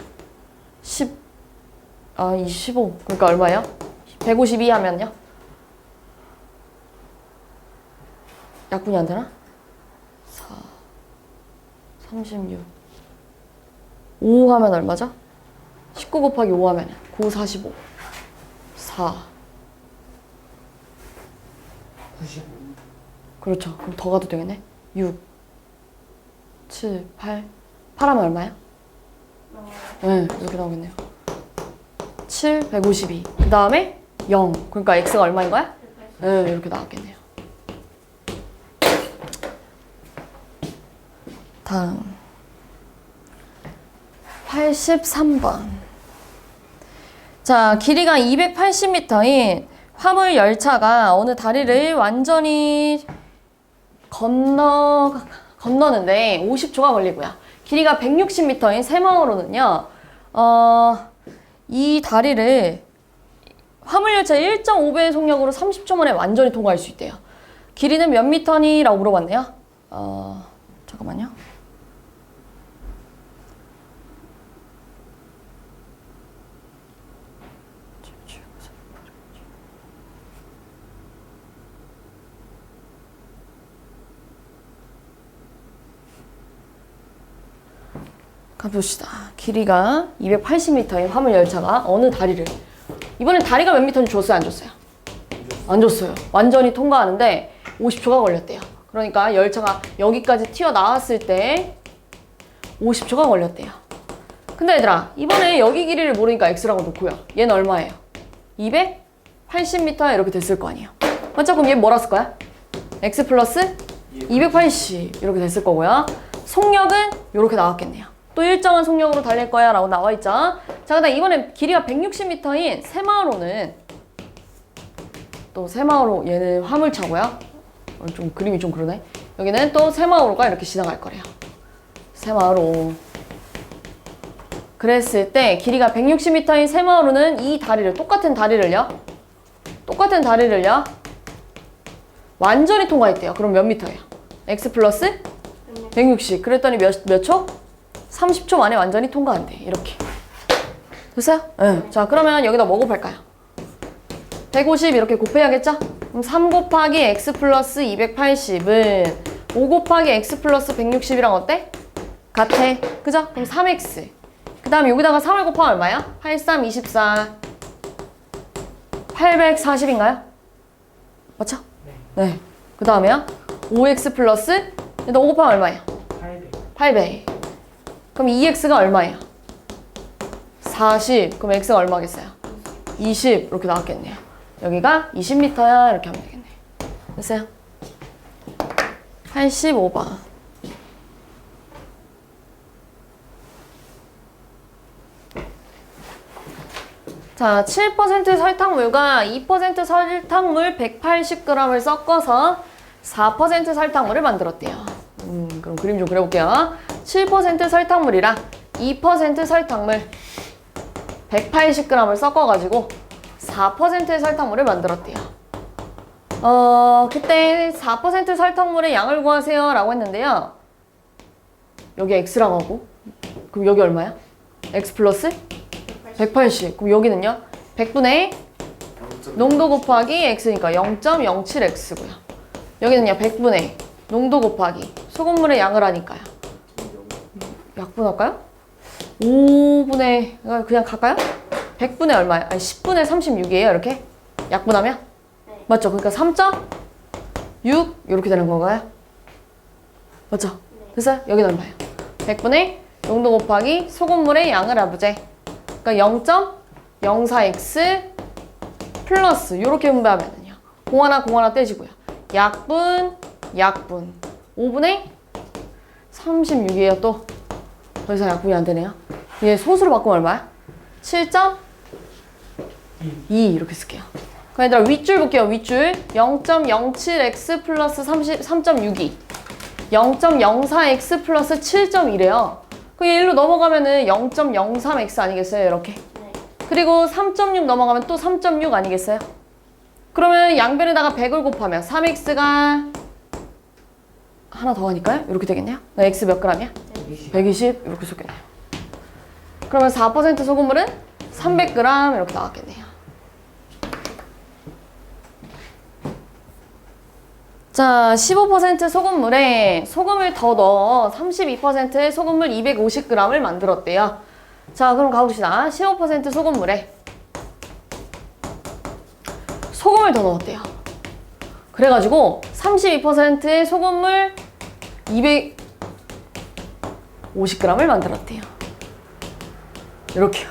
S1: 25. 그러니까 얼마예요? 152 하면요? 약분이 안 되나? 4, 36. 5 하면 얼마죠? 19 곱하기 5 하면 9, 45. 4.
S2: 95.
S1: 그렇죠. 그럼 더 가도 되겠네. 6, 7, 8. 8 하면 얼마야? 네, 이렇게 나오겠네요. 7, 152. 그 다음에 0. 그러니까 x가 얼마인 거야? 네, 이렇게 나왔겠네요. 다음 83번. 자, 길이가 280m인 화물 열차가 어느 다리를 완전히 건너는데 50초가 걸리고요. 길이가 160m인 새마을호는요, 이 다리를 화물열차 1.5배의 속력으로 30초 만에 완전히 통과할 수 있대요. 길이는 몇 미터니? 라고 물어봤네요. 잠깐만요. 가봅시다. 길이가 280m인 화물열차가 어느 다리를, 이번엔 다리가 몇 미터인지 줬어요? 안 줬어요? 안 줬어요. 완전히 통과하는데 50초가 걸렸대요. 그러니까 열차가 여기까지 튀어나왔을 때 50초가 걸렸대요. 근데 얘들아, 이번에 여기 길이를 모르니까 x라고 놓고요. 얘는 얼마예요? 280m 이렇게 됐을 거 아니에요. 맞죠? 그럼 얘 뭐라 쓸 거야? x 플러스 280 이렇게 됐을 거고요. 속력은 이렇게 나왔겠네요. 또 일정한 속력으로 달릴 거야 라고 나와 있죠. 자, 그다음 이번엔 길이가 160m인 새마을호는, 또 새마을호 얘는 화물차고요. 좀 그림이 좀 그러네. 여기는 또 새마을호가 이렇게 지나갈 거래요. 새마을호. 그랬을 때 길이가 160m인 새마을호는 이 다리를, 똑같은 다리를요 완전히 통과했대요. 그럼 몇 미터예요? x 플러스 160. 그랬더니 몇 초? 30초 만에 완전히 통과한대. 이렇게. 됐어요? 네. 자, 그러면 여기다 뭐 곱할까요? 150 이렇게 곱해야겠죠? 그럼 3 곱하기 x 플러스 280은 5 곱하기 x 플러스 160이랑 어때? 같아. 그죠? 그럼 3x. 그 다음에 여기다가 3을 곱하면 얼마야? 8, 3, 24. 840인가요? 맞죠? 네. 그 다음에요? 5x 플러스, 일단 5 곱하면 얼마예요?
S2: 800.
S1: 800. 그럼 2x가 얼마예요? 40. 그럼 x가 얼마겠어요? 20. 이렇게 나왔겠네요. 여기가 20m야. 이렇게 하면 되겠네. 됐어요? 85번. 자, 7% 설탕물과 2% 설탕물 180g을 섞어서 4% 설탕물을 만들었대요. 그럼 그림 좀 그려볼게요. 7% 설탕물이랑 2% 설탕물 180g을 섞어가지고 4%의 설탕물을 만들었대요. 그때 4% 설탕물의 양을 구하세요 라고 했는데요. 여기 x라고 하고, 그럼 여기 얼마야? x 플러스 180. 그럼 여기는요? 100분의 농도 곱하기 x니까 0.07x고요. 여기는요? 100분의 농도 곱하기 소금물의 양을 하니까요. 약분할까요? 5분의, 그냥 갈까요? 100분의 얼마야? 아니 10분의 36이에요 이렇게? 약분하면?
S3: 네.
S1: 맞죠? 그러니까 3.6 이렇게 되는 건가요? 맞죠?
S3: 네.
S1: 됐어요? 여기는 얼마예요? 100분의 농도 곱하기 소금물의 양을 하부제. 그러니까 0.04x 플러스 이렇게 분배하면은요. 공 하나 떼지고요. 약분 5분의 36이에요 또. 더 이상 약분이 안 되네요. 얘 소수로 바꾸면 얼마야? 7.2 이렇게 쓸게요. 그럼 얘들아 윗줄 볼게요. 윗줄 0.07x 플러스 3.62 0.04x 플러스 7.2래요. 그 일로 넘어가면은 0.03x 아니겠어요? 이렇게.
S3: 네.
S1: 그리고 3.6 넘어가면 또 3.6 아니겠어요? 그러면 양변에다가 100을 곱하면 3x가 하나 더 하니까요? 이렇게 되겠네요. x 몇 g이야? 120 이렇게 쏟겠네요. 그러면 4% 소금물은 300g 이렇게 나왔겠네요. 자, 15% 소금물에 소금을 더 넣어 32%의 소금물 250g을 만들었대요. 자, 그럼 가봅시다. 15% 소금물에 소금을 더 넣었대요. 그래가지고 32%의 소금물 250g을 만들었대요. 이렇게요.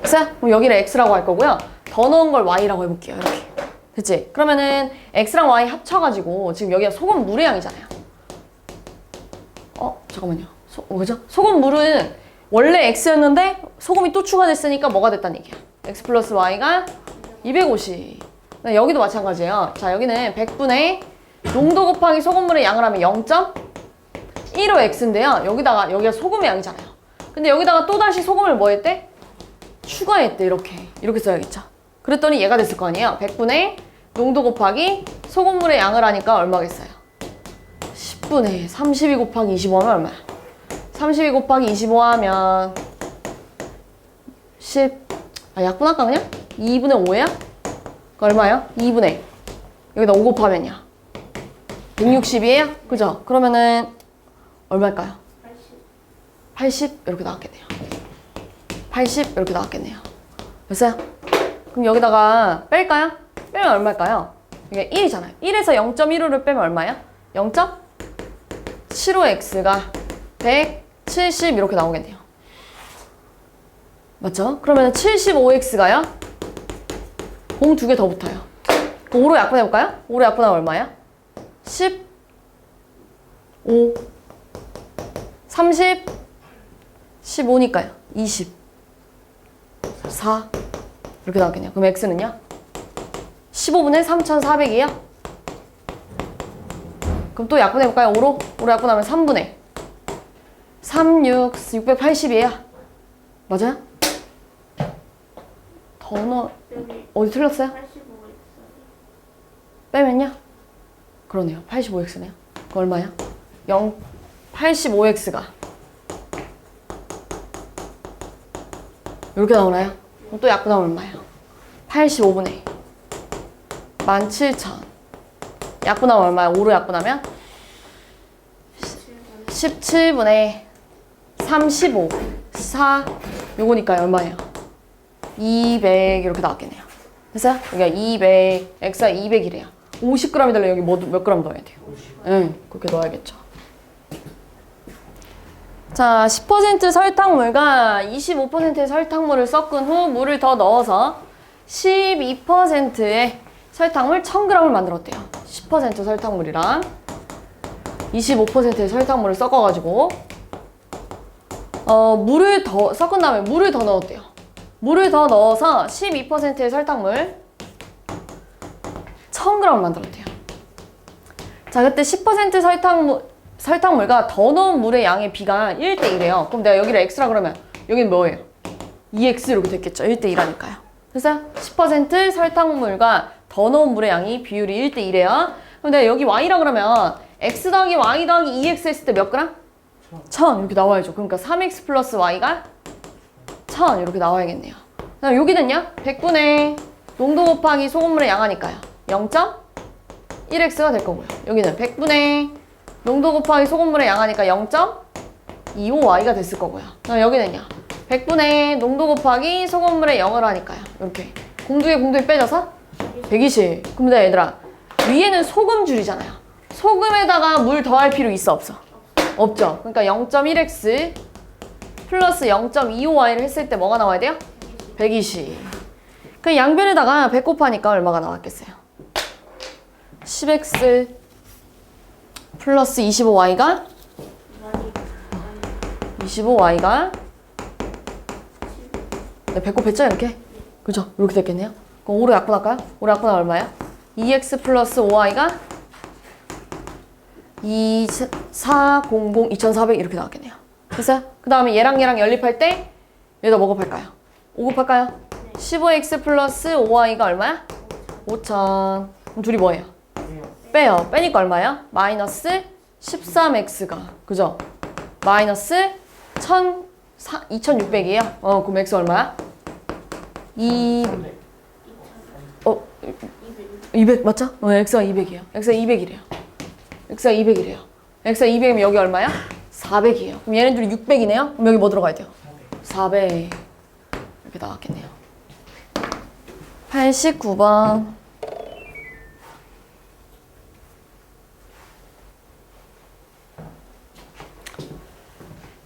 S1: 됐어요? 그럼 여기를 x라고 할 거고요. 더 넣은 걸 y라고 해볼게요. 이렇게. 됐지? 그러면은 x랑 y 합쳐가지고 지금 여기가 소금 물의 양이잖아요. 잠깐만요. 그죠? 소금 물은 원래 x였는데 소금이 또 추가됐으니까 뭐가 됐다는 얘기야? x 플러스 y가 250. 여기도 마찬가지예요. 자, 여기는 100분의 농도 곱하기 소금물의 양을 하면 0.15 x인데요. 여기가 소금의 양이잖아요. 근데 여기다가 또 다시 소금을 뭐 했대? 추가했대. 이렇게 써야겠죠. 그랬더니 얘가 됐을 거 아니에요. 100분의 농도 곱하기 소금물의 양을 하니까 얼마겠어요? 10분의 32 곱하기 25 하면 얼마야? 32 곱하기 25 하면 약분할까 그냥? 2분의 5야? 그 얼마예요? 2분의 여기다 5 곱하면요 160이에요? 그죠? 그러면은 얼마일까요? 80 이렇게 나왔겠네요. 80 이렇게 나왔겠네요. 됐어요? 그럼 여기다가 뺄까요? 빼면 얼마일까요? 이게 1이잖아요. 1에서 0.15를 빼면 얼마야? 0.75x가 170 이렇게 나오겠네요. 맞죠? 그러면 75x가요? 공 2개 더 붙어요. 그럼 5로 약분해볼까요? 5로 약분하면 얼마야? 15 30 15니까요. 24 이렇게 나왔겠네요. 그럼 x는요? 15분의 3400이에요? 그럼 또 약분해볼까요? 5로 약분하면 3분의 680이에요? 맞아요? 더 넣어. 어디 틀렸어요? 빼면요? 그러네요. 85x네요. 그 얼마야? 85x가 이렇게 나오나요? 그럼 또 약분하면 얼마예요? 85분의 17,000 약분하면 얼마야? 5로 약분하면 17분의 35 4 요거니까 얼마예요? 200 이렇게 나왔겠네요. 됐어요? 여기가 200 x가 200이래요. 50g이 되려면 여기 몇 g 넣어야 돼요? 네, 그렇게 넣어야겠죠. 자, 10% 설탕물과 25%의 설탕물을 섞은 후 물을 더 넣어서 12%의 설탕물 1000g을 만들었대요. 10% 설탕물이랑 25%의 설탕물을 섞어가지고 물을 더 섞은 다음에 물을 더 넣었대요. 물을 더 넣어서 12%의 설탕물 1000g을 만들었대요. 자, 그때 10% 설탕물과 더 넣은 물의 양의 비가 1대1이에요. 그럼 내가 여기를 x라 그러면 여기는 뭐예요? 2x 이렇게 됐겠죠. 1대1하니까요. 됐어요? 10% 설탕물과 더 넣은 물의 양이 비율이 1대1이에요. 그럼 내가 여기 y라 그러면 x 더하기 y 더하기 2x 했을 때 몇 g? 1000 이렇게 나와야죠. 그러니까 3x 플러스 y가 1000 이렇게 나와야겠네요. 그다음 여기는요. 100분의 농도 곱하기 소금물의 양하니까요. 0.1x가 될 거고요. 여기는 100분의 농도 곱하기 소금물의 양하니까 0.25y가 됐을 거고요. 그다음 여기는요. 100분의 농도 곱하기 소금물의 0을 하니까요. 이렇게 공두개 빼져서 120. 그럼 얘들아 위에는 소금줄이잖아요. 소금에다가 물 더할 필요 있어 없어? 없죠. 그러니까 0.1x 플러스 0.25y를 했을 때 뭐가 나와야 돼요? 120. 그 양변에다가 100 곱하니까 얼마가 나왔겠어요? 10x 플러스 25y가 100 곱했죠 이렇게? 그죠? 이렇게 됐겠네요. 그럼 5로 약분할까요? 5로 약분하면 얼마야? 2x 플러스 5y가 2400 이렇게 나왔겠네요. 됐어요? 그 다음에 얘랑 연립할 때 얘도 뭐 곱할까요? 5 곱할까요? 15x 플러스 5y가 얼마야? 5,000. 그럼 둘이 뭐예요?
S2: 빼요.
S1: 빼요. 빼니까 얼마야? 마이너스 13x가. 그죠? 마이너스 2,600이에요. 그럼 x 얼마야? 200 맞죠? x가 200이에요. x가 200이래요. x가 200이래요. x가 200이면 여기 얼마야? 400이에요. 그럼 얘네들이 600이네요. 그럼 여기 뭐 들어가야 돼요? 400. 이렇게 나왔겠네요. 89번.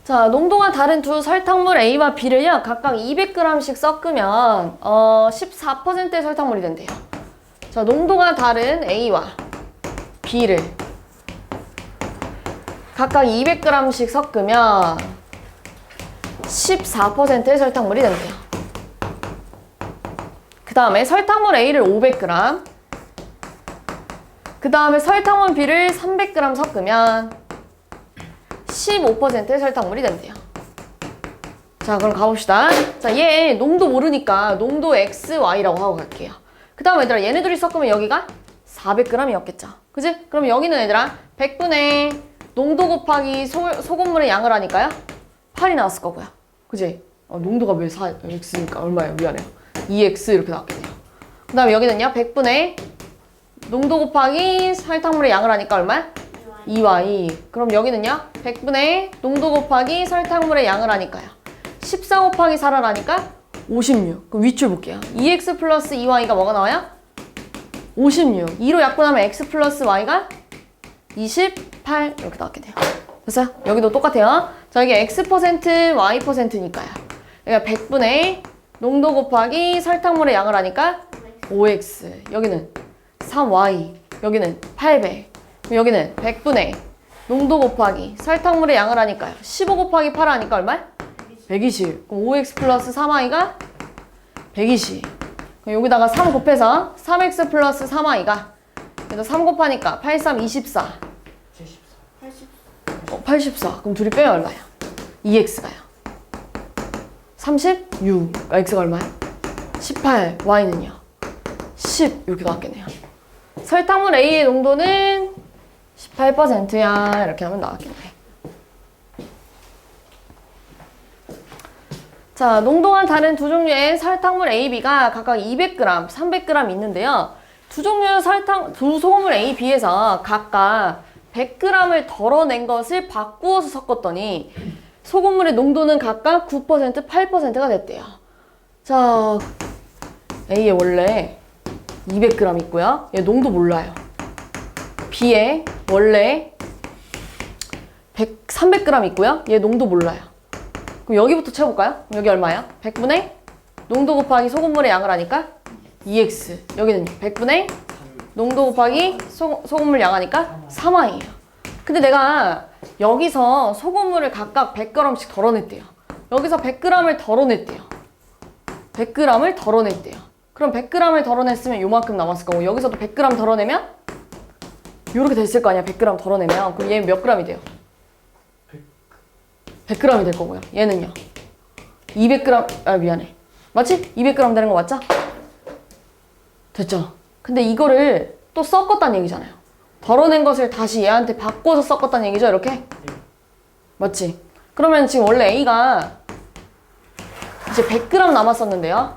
S1: 자, 농도가 다른 두 설탕물 A와 B를요, 각각 200g씩 섞으면 14%의 설탕물이 된대요. 자, 농도가 다른 A와 B를 각각 200g씩 섞으면 14%의 설탕물이 된대요. 그 다음에 설탕물 A를 500g, 그 다음에 설탕물 B를 300g 섞으면 15%의 설탕물이 된대요. 자, 그럼 가봅시다. 자, 얘 농도 모르니까 농도 X, Y라고 하고 갈게요. 그 다음 얘들아, 얘네들이 섞으면 여기가 400g이었겠죠. 그지? 그럼 여기는 얘들아, 100분의 농도 곱하기 소금물의 양을 하니까요. 8이 나왔을 거고요. 그지? 농도가 왜 X니까 얼마예요? 미안해요. 2X 이렇게 나왔겠네요. 그 다음에 여기는요, 100분의 농도 곱하기 설탕물의 양을 하니까 얼마야? 2y. 그럼 여기는요, 100분의 농도 곱하기 설탕물의 양을 하니까요. 14 곱하기 4를 하니까 56. 그럼 윗줄 볼게요. 2x 플러스 2y가 뭐가 나와요? 56. 2로 약분하면 x 플러스 y가 28 이렇게 나왔겠네요. 됐어요? 여기도 똑같아요. 자, 여기 x%, y%니까요. 그러니까 100분의 농도 곱하기 설탕물의 양을 하니까 5x. 여기는 3y. 여기는 800. 여기는 100분의 농도 곱하기 설탕물의 양을 하니까요. 15 곱하기 8 하니까 얼마야? 120. 그럼 5x 플러스 3y가 120. 그럼 여기다가 3 곱해서 3x 플러스 3y가 그래서 3 곱하니까 8, 3, 24. 84. 그럼 둘이 빼면 얼마야? 2x가요. 36. x가 얼마야? 18. y는요? 10. 이렇게 나왔겠네요. 설탕물 A의 농도는 18%야. 이렇게 하면 나왔겠네. 자, 농도가 다른 두 종류의 설탕물 A, B가 각각 200g, 300g 있는데요. 두 종류의 두 소금물 A, B에서 각각 100g을 덜어낸 것을 바꾸어서 섞었더니 소금물의 농도는 각각 9%, 8%가 됐대요. 자, A에 원래 200g 있고요. 얘 농도 몰라요. B에 원래 300g 있고요. 얘 농도 몰라요. 그럼 여기부터 채워볼까요? 여기 얼마예요? 100분의 농도 곱하기 소금물의 양을 하니까 2x. 여기는요. 100분의 농도 곱하기 소금물 양 하니까 3y예요. 근데 내가 여기서 소금물을 각각 100g씩 덜어냈대요. 여기서 100g을 덜어냈대요. 100g을 덜어냈대요. 그럼 100g을 덜어냈으면 요만큼 남았을 거고 여기서도 100g 덜어내면 요렇게 됐을 거 아니야. 100g 덜어내면. 그럼 얘는 몇 g이 돼요? 100g이 될 거고요. 얘는요. 200g, 미안해. 맞지? 200g 되는 거 맞죠? 됐죠? 근데 이거를 또 섞었다는 얘기잖아요. 덜어낸 것을 다시 얘한테 바꿔서 섞었다는 얘기죠, 이렇게? 맞지? 그러면 지금 원래 A가 이제 100g 남았었는데요.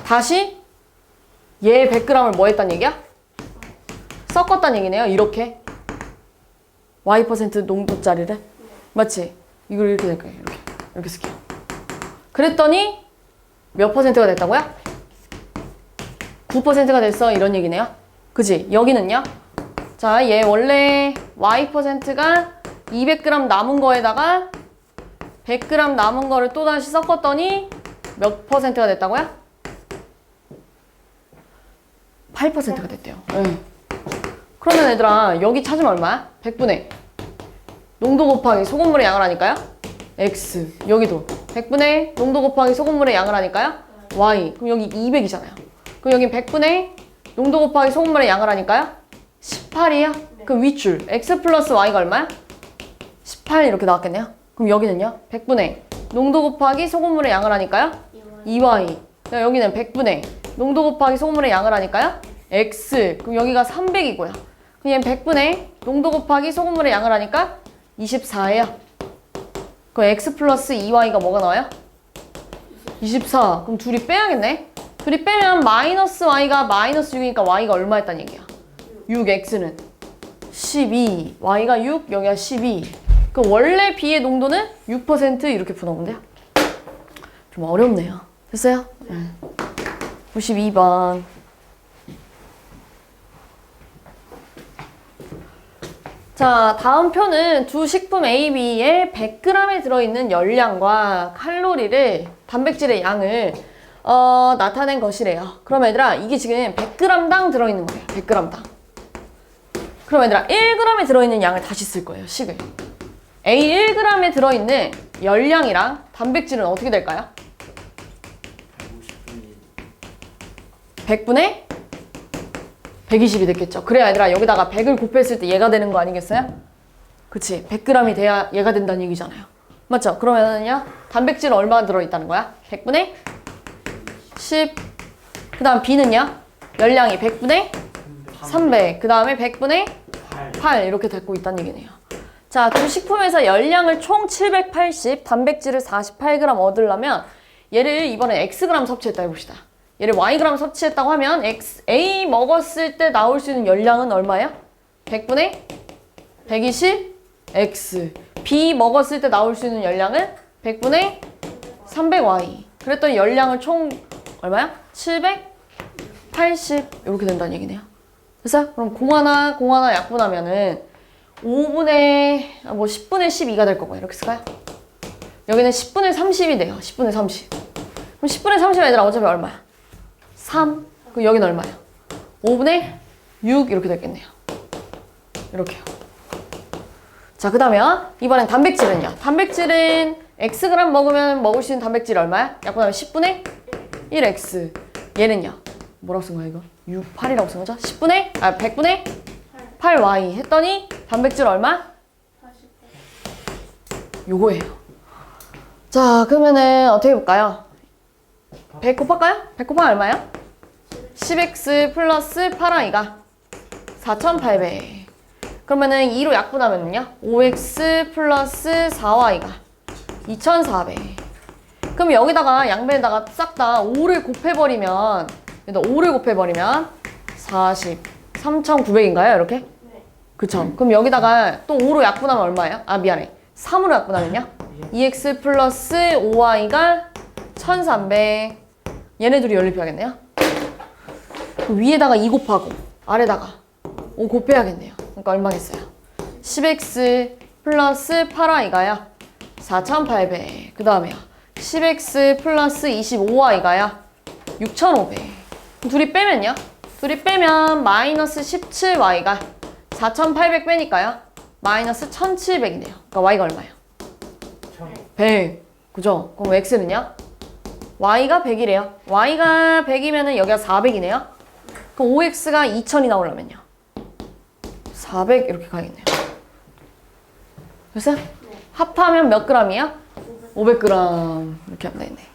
S1: 다시 얘 100g을 뭐 했단 얘기야? 섞었단 얘기네요, 이렇게. y% 농도짜리를. 맞지? 이걸 이렇게 될 거예요, 이렇게 쓸게요. 그랬더니 몇 %가 됐다고요? 9%가 됐어, 이런 얘기네요. 그지? 여기는요? 자, 얘 원래 y%가 200g 남은 거에다가 100g 남은 거를 또 다시 섞었더니 몇 %가 됐다고요? 8%가 됐대요. 네. 그러면 얘들아, 여기 찾으면 얼마야? 100분의 농도 곱하기 소금물의 양을 하니까요? x. 여기도 100분의 농도 곱하기 소금물의 양을 하니까요? y. 그럼 여기 200이잖아요. 그럼 여기 100분의 농도 곱하기 소금물의 양을 하니까요? 18이에요? 네. 그럼 윗줄 x 플러스 y가 얼마야? 18 이렇게 나왔겠네요. 그럼 여기는요? 100분의 농도 곱하기 소금물의 양을 하니까요? 2y. 여기는 100분의 농도 곱하기 소금물의 양을 하니까요. x. 그럼 여기가 300이고요. 그럼 얘는 100분의 농도 곱하기 소금물의 양을 하니까 24예요. 그럼 x 플러스 2y가 뭐가 나와요? 24. 그럼 둘이 빼야겠네. 둘이 빼면 마이너스 y가 마이너스 6이니까 y가 얼마였단 얘기야? 6x는 12. y가 6, 여기가 12. 그 원래 B의 농도는 6% 이렇게 풀어오면 돼요. 좀 어렵네요. 됐어요? 네. 92번. 자, 다음 표는 두 식품 A, B에 100g에 들어있는 열량과 칼로리를, 단백질의 양을 나타낸 것이래요. 그럼 얘들아, 이게 지금 100g당 들어있는 거예요. 100g당. 그럼 얘들아, 1g에 들어있는 양을 다시 쓸 거예요. 식을. A 1g에 들어있는 열량이랑 단백질은 어떻게 될까요? 100분의 120이 됐겠죠. 그래야 얘들아 여기다가 100을 곱했을 때 얘가 되는 거 아니겠어요? 그치. 100g이 돼야 얘가 된다는 얘기잖아요. 맞죠? 그러면은요 단백질은 얼마나 들어있다는 거야? 100분의 10. 그 다음 B는요 열량이 100분의 300. 그 다음에 100분의 8 이렇게 되고 있다는 얘기네요. 자, 두 식품에서 열량을 총 780, 단백질을 48g 얻으려면 얘를 이번에 xg 섭취했다 해봅시다. 얘를 yg 섭취했다고 하면 A 먹었을 때 나올 수 있는 열량은 얼마예요? 100분의 120 x. B 먹었을 때 나올 수 있는 열량은 100분의 300y. 그랬더니 열량을 총 얼마야? 780 이렇게 된다는 얘기네요. 됐어요? 그럼 공 하나 약분하면은 5분의 10분의 12가 될 거고 이렇게 쓸까요? 여기는 10분의 30이 돼요. 10분의 30. 그럼 10분의 30 얘들아 어차피 얼마야? 3. 그럼 여기는 얼마야? 5분의 6 이렇게 됐겠네요. 이렇게요. 자, 그 다음에 이번엔 단백질은요. 단백질은 xg 먹으면 먹을 수 있는 단백질이 얼마야? 약분하면 10분의 1x. 얘는요. 뭐라고 쓴 거야 이거? 6, 8이라고 쓴 거죠? 100분의 8y 했더니 단백질 얼마? 요거예요. 자, 그러면은 어떻게 볼까요? 100 곱할까요? 100 곱하면 얼마예요? 10x 플러스 8y가 4800. 그러면은 2로 약분하면요 5x 플러스 4y가 2400. 그럼 여기다가 양변에다가 싹 다 5를 곱해버리면 33,900인가요? 이렇게?
S3: 네.
S1: 그쵸? 그럼 여기다가 또 5로 약분하면 얼마예요? 아, 미안해. 3으로 약분하면요? 2x 플러스 5y가 1300. 얘네 둘이 연립해야겠네요? 위에다가 2 곱하고 아래다가 5 곱해야겠네요. 그러니까 얼마겠어요? 10x 플러스 8y가요? 4800. 그 다음에요. 10x 플러스 25y가요? 6500. 둘이 빼면요? 둘이 빼면 마이너스 17y가 4800 빼니까요. 마이너스 1700이네요. 그러니까 y가 얼마예요? 100. 그죠? 그럼 x는요? y가 100이래요. y가 100이면은 여기가 400이네요. 그럼 5x가 2000이 나오려면요. 400 이렇게 가야겠네요. 됐어요?
S3: 네.
S1: 합하면 몇 g이야? 500g. 이렇게 하면 되겠네.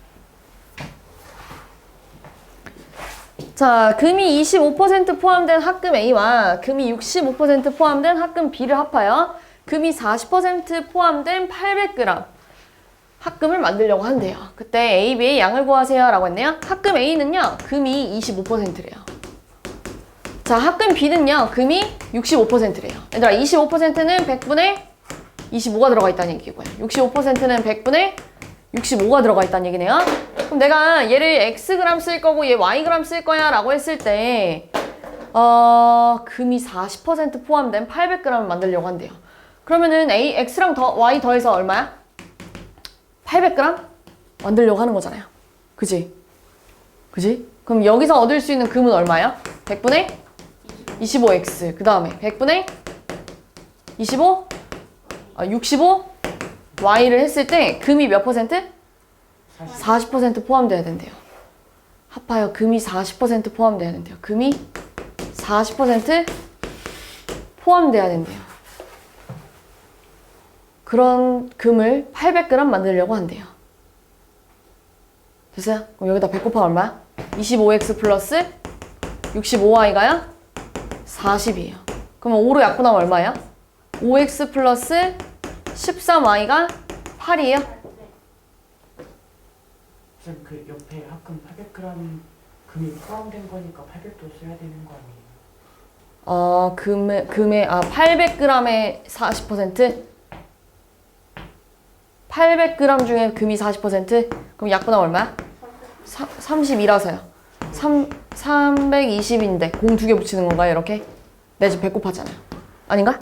S1: 자, 금이 25% 포함된 합금 A와 금이 65% 포함된 합금 B를 합하여 금이 40% 포함된 800g 합금을 만들려고 한대요. 그때 A, B의 양을 구하세요 라고 했네요. 합금 A는요, 금이 25%래요. 자, 합금 B는요, 금이 65%래요. 얘들아, 25%는 100분의 25가 들어가 있다는 얘기고요. 65%는 100분의 65가 들어가 있다는 얘기네요. 그럼 내가 얘를 xg 쓸 거고 얘 yg 쓸 거야 라고 했을 때 금이 40% 포함된 800g을 만들려고 한대요. 그러면은 x랑 y 더해서 얼마야? 800g 만들려고 하는 거잖아요. 그지? 그지? 그럼 여기서 얻을 수 있는 금은 얼마야? 100분의 25x. 그 다음에 100분의 65? 65? y를 했을 때 금이 몇 퍼센트? 40% 포함돼야 된대요. 합하여 금이 40% 포함돼야 된대요. 금이 40% 포함돼야 된대요. 그런 금을 800g 만들려고 한대요. 됐어요? 그럼 여기다 100 곱하면 얼마야? 25x 플러스 65y가요? 40이에요. 그러면 5로 약분하면 얼마야? 5x 플러스 13y가 8이에요?
S2: 쌤, 그 옆에 합금 800g 금이 포함된 거니까 800도 써야 되는 거 아니에요?
S1: 금의 800g의 40%? 800g 중에 금이 40%? 그럼 약분하면 얼마야? 32라서요. 320인데 공 2개 붙이는 건가요? 이렇게? 내 지금 100 곱하잖아요. 아닌가?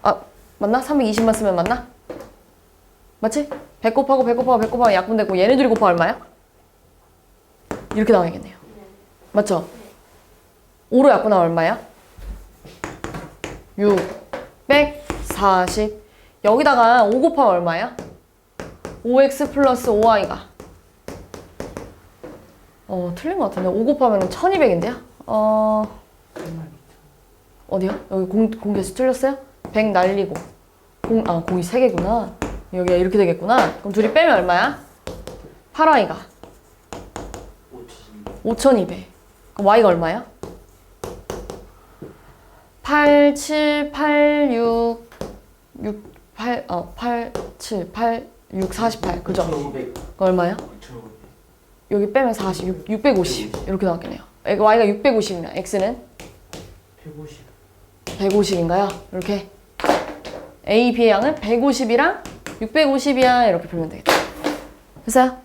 S1: 아, 맞나? 320만 쓰면 맞나? 맞지? 100 곱하고 100 곱하고 100 곱하면 약분되고 얘네 둘이 곱하면 얼마야? 이렇게 나와야겠네요. 맞죠? 5로 약분하면 얼마야? 640. 여기다가 5 곱하면 얼마야? 5x 플러스 5y가 틀린 것 같은데 5 곱하면 1200인데요?
S2: 8만
S1: 어디요? 여기 공개수 틀렸어요? 100 날리고 공이 3개구나. 여기가 이렇게 되겠구나. 그럼 둘이 빼면 얼마야? 8y가 5200. 그럼 y가 얼마야? 8, 7, 8, 6, 8, 7, 8, 6, 48. 그죠?
S3: 2,500.
S1: 그거 얼마야?
S3: 2,500.
S1: 여기 빼면 40, 650. 이렇게 나왔겠네요. y가 650이면 x는
S2: 150.
S1: 150인가요? 이렇게 A, B의 양은 150이랑 650이야. 이렇게 풀면 되겠다. 됐어요?